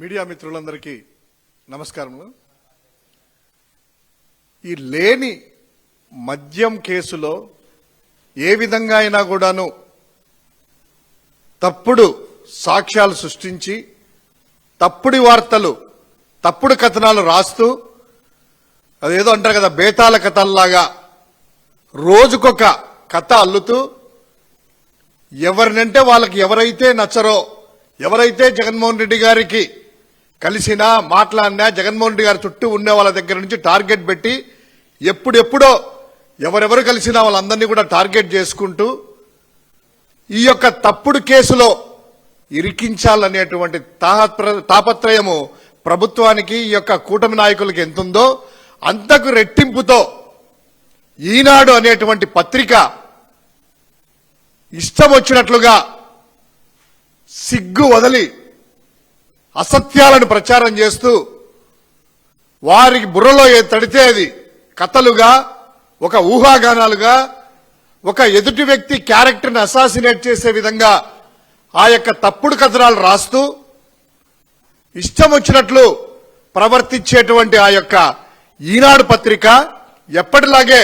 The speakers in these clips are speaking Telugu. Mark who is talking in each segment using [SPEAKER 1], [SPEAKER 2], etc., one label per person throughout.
[SPEAKER 1] మీడియా మిత్రులందరికీ నమస్కారములు. ఈ లేని మద్యం కేసులో ఏ విధంగా అయినా కూడాను తప్పుడు సాక్ష్యాలు సృష్టించి తప్పుడు వార్తలు తప్పుడు కథనాలు రాస్తూ అదేదో అంటారు కదా బేతాల కథల్లాగా రోజుకొక కథ అల్లుతూ ఎవరినంటే వాళ్ళకి ఎవరైతే నచ్చరో ఎవరైతే జగన్మోహన్ రెడ్డి గారికి కలిసినా మాట్లాడినా జగన్మోహన్ రెడ్డి గారి చుట్టూ ఉండే వాళ్ళ దగ్గర నుంచి టార్గెట్ పెట్టి ఎప్పుడెప్పుడో ఎవరెవరు కలిసినా వాళ్ళందరినీ కూడా టార్గెట్ చేసుకుంటూ ఈ యొక్క తప్పుడు కేసులో ఇరికించాలనేటువంటి తాపత్రయము ప్రభుత్వానికి ఈ యొక్క కూటమి నాయకులకి ఎంతుందో అంతకు రెట్టింపుతో ఈనాడు అనేటువంటి పత్రిక ఇష్టం వచ్చినట్లుగా సిగ్గు వదిలి అసత్యాలను ప్రచారం చేస్తూ వారికి బుర్రలో తడితే అది కథలుగా ఒక ఊహాగానాలుగా ఒక ఎదుటి వ్యక్తి క్యారెక్టర్ని అసాసినేట్ చేసే విధంగా ఆ యొక్క తప్పుడు కథనాలు రాస్తూ ఇష్టం వచ్చినట్లు ప్రవర్తించేటువంటి ఆ యొక్క ఈనాడు పత్రిక ఎప్పటిలాగే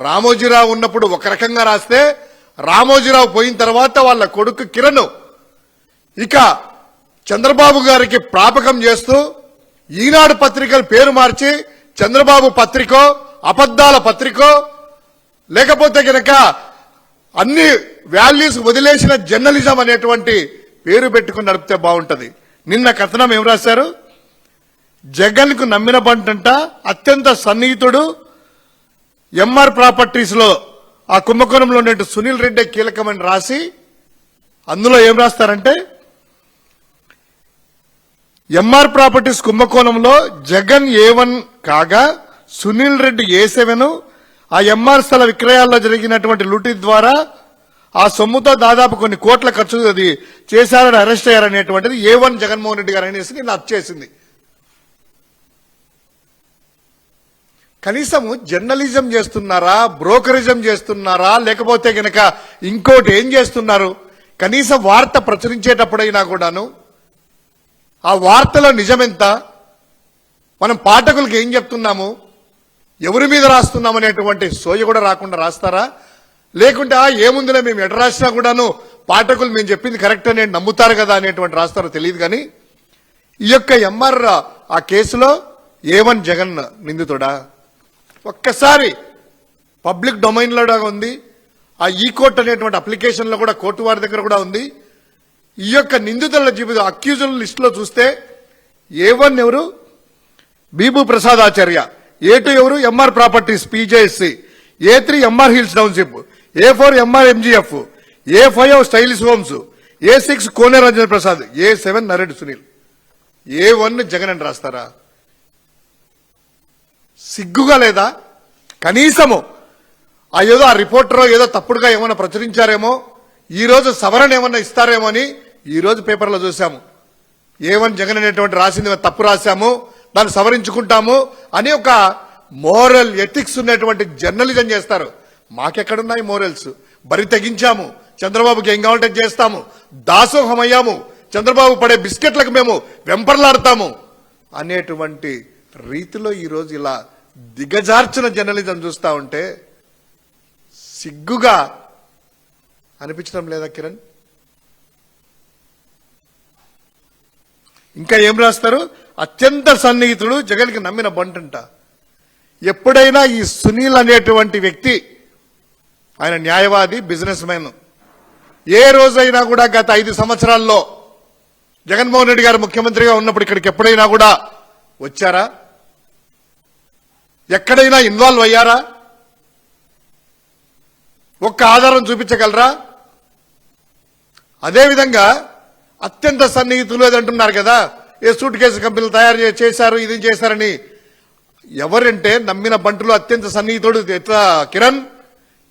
[SPEAKER 1] రామోజీరావు ఉన్నప్పుడు ఒక రకంగా రాస్తే రామోజీరావు పోయిన తర్వాత వాళ్ళ కొడుకు కిరణ్ ఇక చంద్రబాబు గారికి ప్రాపకం చేస్తూ ఈనాడు పత్రికల పేరు మార్చి చంద్రబాబు పత్రికో అబద్దాల పత్రికో లేకపోతే గనక అన్ని వాల్యూస్ వదిలేసిన జర్నలిజం అనేటువంటి పేరు పెట్టుకుని నడిపితే బాగుంటది. నిన్న కథనం ఏం రాశారు? జగన్ కు నమ్మిన బంటంట అత్యంత సన్నిహితుడు ఎంఆర్ ప్రాపర్టీస్ లో ఆ కుంభకోణంలో ఉన్నట్టు సునీల్ రెడ్డి కీలకమని రాసి అందులో ఏం రాస్తారంటే ఎంఆర్ ప్రాపర్టీస్ కుంభకోణంలో జగన్ ఏ1 కాగా సునీల్ రెడ్డి ఏ7 ఆ ఎంఆర్ స్థల విక్రయాల్లో జరిగినటువంటి లూటీ ద్వారా ఆ సొమ్ముతో దాదాపు కొన్ని కోట్ల ఖర్చు అది చేశారని అరెస్ట్ అయ్యారనేటువంటిది ఏ1 జగన్మోహన్ రెడ్డి గారు అనేసి నిన్న చేసింది. కనీసము జర్నలిజం చేస్తున్నారా, బ్రోకరిజం చేస్తున్నారా, లేకపోతే గనక ఇంకోటి ఏం చేస్తున్నారు? కనీసం వార్త ప్రచురించేటప్పుడైనా కూడాను ఆ వార్తలో నిజమెంత, మనం పాఠకులకు ఏం చెప్తున్నాము, ఎవరి మీద రాస్తున్నాం అనేటువంటి సోయ కూడా రాకుండా రాస్తారా? లేకుంటే ఏముందిలే మేము ఎట రాసినా కూడాను పాఠకులు మేము చెప్పింది కరెక్ట్ అని నమ్ముతారు కదా అనేటువంటి రాస్తారో తెలియదు. కానీ ఈ యొక్క ఎంఆర్ ఆ కేసులో ఏ1 జగన్ నిందితుడా? ఒక్కసారి పబ్లిక్ డొమైన్లో ఉంది, ఆ ఈ కోర్ట్ అనేటువంటి అప్లికేషన్లో కూడా కోర్టు వారి దగ్గర కూడా ఉంది. ఈ యొక్క నిందితుల జీవితం అక్యూజుల లిస్టులో చూస్తే ఏ1 ఎవరు? బీబు ప్రసాద్ ఆచార్య. ఏ2 ఎవరు? Emaar properties PJSC. ఏ3 ఎంఆర్ హిల్స్ టౌన్షిప్. ఏ4 Emaar MGF. A five stylish homes. ఏ6 కోనే రంజన్ ప్రసాద్. ఏ7 నరెడ్డి సునీల్. ఏ1 జగన్ అని రాస్తారా? సిగ్గుగా లేదా? కనీసము ఏదో ఆ రిపోర్టర్ ఏదో తప్పుడుగా ఏమైనా ప్రచురించారేమో, ఈ రోజు సవరణ ఏమన్నా ఇస్తారేమో అని ఈ రోజు పేపర్లో చూసాము. ఏ1 జగన్ అనేటువంటి రాసింది తప్పు రాశాము, దాన్ని సవరించుకుంటాము అని ఒక మోరల్ ఎథిక్స్ ఉన్నటువంటి జర్నలిజం చేస్తారు. మాకెక్కడున్నాయి మోరల్స్? బరి తెగించాము, చంద్రబాబుకి ఏం కావాలంటే చేస్తాము, దాసోహం అయ్యాము, చంద్రబాబు పడే బిస్కెట్లకు మేము వెంపర్లాడతాము అనేటువంటి రీతిలో ఈరోజు ఇలా దిగజార్చిన జర్నలిజం చూస్తా ఉంటే సిగ్గుగా అనిపించడం లేదా కిరణ్? ఇంకా ఏం రాస్తారు? అత్యంత సన్నిహితుడు జగన్కి నమ్మిన బంటంట. ఎప్పుడైనా ఈ సునీల్ అనేటువంటి వ్యక్తి ఆయన న్యాయవాది, బిజినెస్ మ్యాన్, ఏ రోజైనా కూడా గత 5 సంవత్సరాల్లో జగన్మోహన్ రెడ్డి గారు ముఖ్యమంత్రిగా ఉన్నప్పుడు ఇక్కడికి ఎప్పుడైనా కూడా వచ్చారా? ఎక్కడైనా ఇన్వాల్వ్ అయ్యారా? ఒక్క ఆధారం చూపించగలరా? అదేవిధంగా అత్యంత సన్నిహితులు అంటున్నారు కదా, ఏ సూట్ కేసు కంపెనీలు తయారు చేశారు, ఇది చేశారని. ఎవరంటే నమ్మిన బంటులు అత్యంత సన్నిహితుడు ఎట్లా కిరణ్?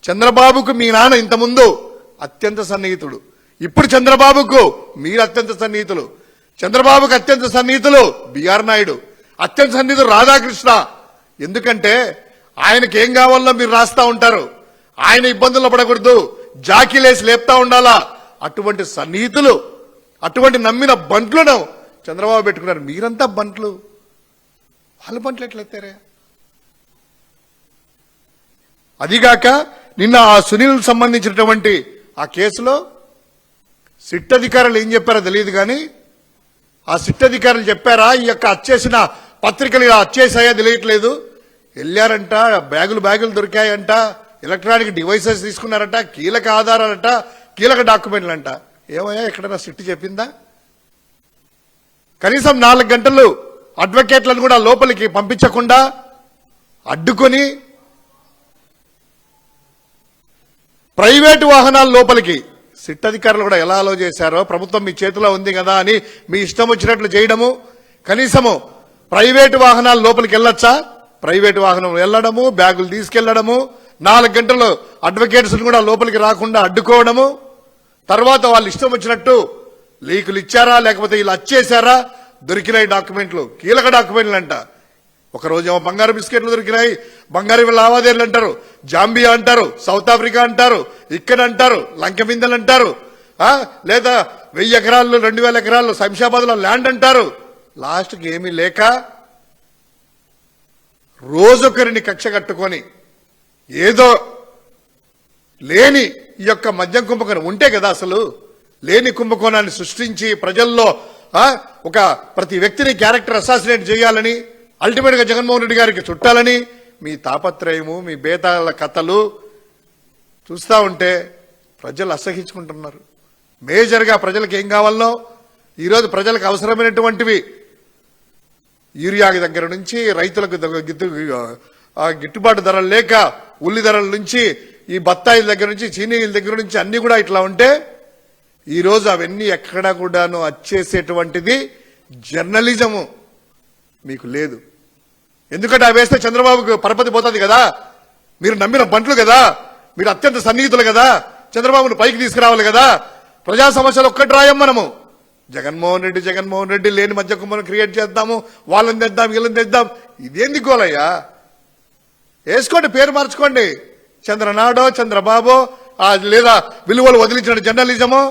[SPEAKER 1] చంద్రబాబుకు మీ నాన్న ఇంతకుముందు అత్యంత సన్నిహితుడు, ఇప్పుడు చంద్రబాబుకు మీరు అత్యంత సన్నిహితులు. చంద్రబాబుకు అత్యంత సన్నిహితులు బిఆర్ నాయుడు, అత్యంత సన్నిహితులు రాధాకృష్ణ. ఎందుకంటే ఆయనకి ఏం కావాలో మీరు రాస్తా ఉంటారు, ఆయన ఇబ్బందుల్లో పడకూడదు, జాకీలేసి లేపుతా ఉండాలా. అటువంటి సన్నిహితులు, అటువంటి నమ్మిన బంట్లను చంద్రబాబు పెట్టుకున్నారు. మీరంతా బంట్లు, వాళ్ళ బంట్లు ఎట్లయితారే? అదిగాక నిన్న ఆ సునీల్ సంబంధించినటువంటి ఆ కేసులో సిట్ అధికారులు ఏం చెప్పారో తెలియదు కానీ ఆ సిట్ అధికారులు చెప్పారా ఈ యొక్క అచ్చేసిన పత్రికలు ఇలా అచ్చేసాయా తెలియట్లేదు, వెళ్ళారంట, బ్యాగులు దొరికాయంట, ఎలక్ట్రానిక్ డివైసెస్ తీసుకున్నారట, కీలక ఆధారాలట, కీలక డాక్యుమెంట్లంట. ఏమయ్యా ఎక్కడైనా సిట్ చెప్పిందా? కనీసం 4 గంటలు అడ్వకేట్లను కూడా లోపలికి పంపించకుండా అడ్డుకొని ప్రైవేటు వాహనాల లోపలికి సిట్ అధికారులు కూడా ఎలా అలో చేశారో, ప్రభుత్వం మీ చేతిలో ఉంది కదా అని మీ ఇష్టం వచ్చినట్లు చేయడము. కనీసము ప్రైవేటు వాహనాల లోపలికి వెళ్ళొచ్చా? ప్రైవేటు వాహనం వెళ్ళడము, బ్యాగులు తీసుకెళ్లడము, 4 గంటలు అడ్వకేట్స్ కూడా లోపలికి రాకుండా అడ్డుకోవడము. తర్వాత వాళ్ళు ఇష్టం వచ్చినట్టు లీకులు ఇచ్చారా లేకపోతే ఇలా వచ్చేసారా, దొరికినాయి డాక్యుమెంట్లు, కీలక డాక్యుమెంట్లు అంట. ఒకరోజు ఏమో బంగారు బిస్కెట్లు దొరికినాయి, బంగారు లావాదేవీలు అంటారు, జాంబియా అంటారు, సౌత్ ఆఫ్రికా అంటారు, ఇక్కడ అంటారు, లంకెమిందలు అంటారు, లేదా 1000 ఎకరాలు 2000 ఎకరాలు శంషాబాద్ లో ల్యాండ్ అంటారు. లాస్ట్కి ఏమీ లేక రోజొకరిని కక్ష కట్టుకొని ఏదో లేని ఈ యొక్క మద్యం కుంభకోణం ఉంటే కదా, అసలు లేని కుంభకోణాన్ని సృష్టించి ప్రజల్లో ఒక ప్రతి వ్యక్తిని క్యారెక్టర్ అసాసినేట్ చేయాలని, అల్టిమేట్ గా జగన్మోహన్ రెడ్డి గారికి చుట్టాలని మీ తాపత్రయము, మీ బేతాళ కథలు చూస్తా ఉంటే ప్రజలు అసహించుకుంటున్నారు. మేజర్ గా ప్రజలకు ఏం కావాలనో ఈరోజు ప్రజలకు అవసరమైనటువంటివి యూరియా దగ్గర నుంచి రైతులకు గిట్టుబాటు ధరలు లేక ఉల్లి ధరల నుంచి ఈ బత్తాయిల దగ్గర నుంచి చీనీల దగ్గర నుంచి అన్ని కూడా ఇట్లా ఉంటే ఈరోజు అవన్నీ ఎక్కడా కూడాను వచ్చేసేటువంటిది జర్నలిజము మీకు లేదు. ఎందుకంటే అవి వేస్తే చంద్రబాబుకు పరపతి పోతుంది కదా, మీరు నమ్మిన బంట్లు కదా, మీరు అత్యంత సన్నిహితులు కదా, చంద్రబాబును పైకి తీసుకురావాలి కదా. ప్రజా సమస్యలు ఒక్కటి రాయం మనము, జగన్మోహన్ రెడ్డి లేని మధ్య కుమ్మను క్రియేట్ చేద్దాము, వాళ్ళని తెద్దాం వీళ్ళని తెద్దాం. ఇదేంది గోలయ్యా? వేసుకోండి, పేరు మార్చుకోండి, చంద్రనాడో చంద్రబాబో లేదా విలువలు వదిలించిన జర్నలిజమో,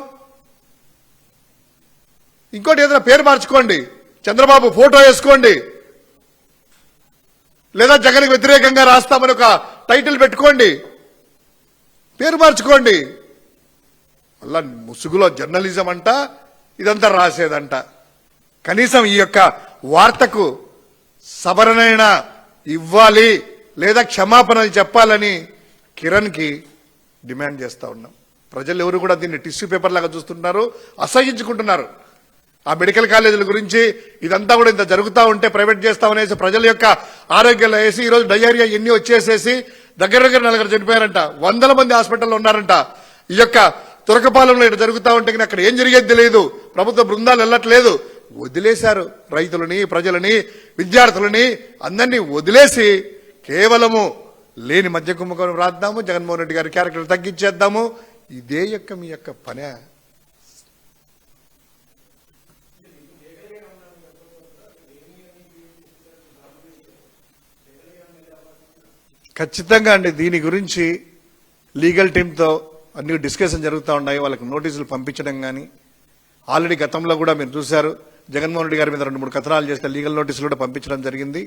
[SPEAKER 1] ఇంకోటి ఏదైనా పేరు మార్చుకోండి, చంద్రబాబు ఫోటో వేసుకోండి, లేదా జగన్కి వ్యతిరేకంగా రాస్తామని ఒక టైటిల్ పెట్టుకోండి, పేరు మార్చుకోండి. అలా ముసుగులో జర్నలిజం అంట, ఇదంతా రాసేదంట. కనీసం ఈ యొక్క వార్తకు సవరణైనా ఇవ్వాలి లేదా క్షమాపణలు చెప్పాలని కిరణ్ కి డిమాండ్ చేస్తా ఉన్నాం. ప్రజలు ఎవరు కూడా దీన్ని టిష్యూ పేపర్ లాగా చూస్తున్నారు, అసహించుకుంటున్నారు. ఆ మెడికల్ కాలేజీల గురించి ఇదంతా కూడా ఇంత జరుగుతూ ఉంటే ప్రైవేట్ చేస్తామనేసి ప్రజల యొక్క ఆరోగ్యాలు వేసి ఈరోజు డయేరియా ఎన్ని వచ్చేసేసి దగ్గర 4 చనిపోయారంట, 100 మంది హాస్పిటల్లో ఉన్నారంట. ఈ యొక్క తురకపాలెంలో ఇటు జరుగుతూ ఉంటే అక్కడ ఏం జరిగేది తెలియదు, ప్రభుత్వ బృందాలు వెళ్ళట్లేదు, వదిలేశారు. రైతులని, ప్రజలని, విద్యార్థులని అందరినీ వదిలేసి కేవలము లేని మధ్య కుంభకోణం రాద్దాము, జగన్మోహన్ రెడ్డి గారి క్యారెక్టర్ తగ్గించేద్దాము. ఇదే మీ యొక్క పనే. ఖచ్చితంగా అండి, దీని గురించి లీగల్ టీంతో అన్ని డిస్కషన్ జరుగుతూ ఉన్నాయి. వాళ్ళకి నోటీసులు పంపించడం కానీ, ఆల్రెడీ గతంలో కూడా మీరు చూశారు, జగన్మోహన్ రెడ్డి గారి మీద 2-3 కథనాలు చేస్తే లీగల్ నోటీసులు కూడా పంపించడం జరిగింది.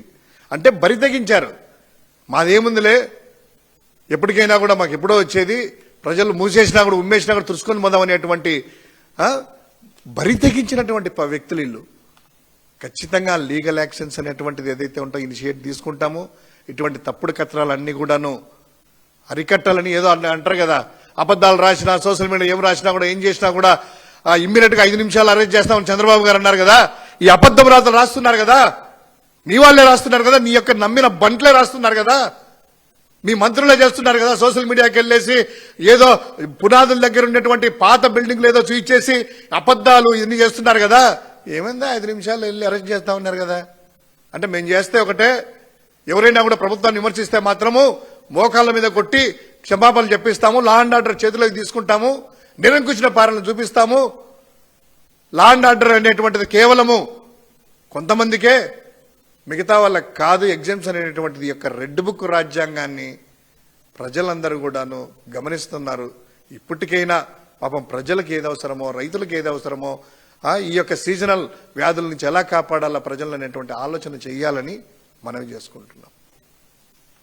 [SPEAKER 1] అంటే బరి తెగించారు. మాదేముందిలే, ఎప్పటికైనా కూడా మాకు ఎప్పుడో వచ్చేది, ప్రజలు మూసేసినా కూడా ఉమ్మేసినా కూడా తుడుచుకొని పోదామనేటువంటి బరి తెగించినటువంటి వ్యక్తులు వీళ్ళు. ఖచ్చితంగా లీగల్ యాక్షన్స్ అనేటువంటిది ఏదైతే ఉంటో ఇనిషియేట్ తీసుకుంటాము. ఇటువంటి తప్పుడు కథనాలన్నీ కూడాను అరికట్టాలని ఏదో అంటారు కదా, అబద్ధాలు రాసినా, సోషల్ మీడియా ఏం రాసినా కూడా, ఏం చేసినా కూడా ఇమ్మీడియట్ గా 5 నిమిషాలు అరెస్ట్ చేస్తామని చంద్రబాబు గారు అన్నారు కదా. ఈ అబద్ధం రాతలు రాస్తున్నారు కదా, మీ వాళ్ళే రాస్తున్నారు కదా, నీ యొక్క నమ్మిన బంట్లే రాస్తున్నారు కదా, మీ మంత్రులే చేస్తున్నారు కదా. సోషల్ మీడియాకి వెళ్ళేసి ఏదో పునాదుల దగ్గర ఉన్నటువంటి పాత బిల్డింగ్లు ఏదో చూయించేసి అబద్ధాలు ఇన్ని చేస్తున్నారు కదా. ఏమైందా, 5 నిమిషాలు వెళ్ళి అరెస్ట్ చేస్తా ఉన్నారు కదా. అంటే మేము చేస్తే ఒకటే, ఎవరైనా కూడా ప్రభుత్వాన్ని విమర్శిస్తే మాత్రము మోకాళ్ళ మీద కొట్టి క్షమాపణలు చెప్పిస్తాము, లా అండ్ ఆర్డర్ చేతిలోకి తీసుకుంటాము, నిరంకుశ పాలన చూపిస్తాము. లా అండ్ ఆర్డర్ అనేటువంటిది కేవలము కొంతమందికే, మిగతా వాళ్ళకి కాదు. ఎగ్జామ్స్ అనేటువంటిది యొక్క రెడ్ బుక్ రాజ్యాంగాన్ని ప్రజలందరూ కూడాను గమనిస్తున్నారు. ఇప్పటికైనా పాపం ప్రజలకు ఏది అవసరమో, రైతులకు ఏది అవసరమో ఈ యొక్క సీజనల్ వ్యాధుల నుంచి ఎలా కాపాడాలా ప్రజలు అనేటువంటి ఆలోచన చేయాలని మనవి చేసుకుంటున్నాం.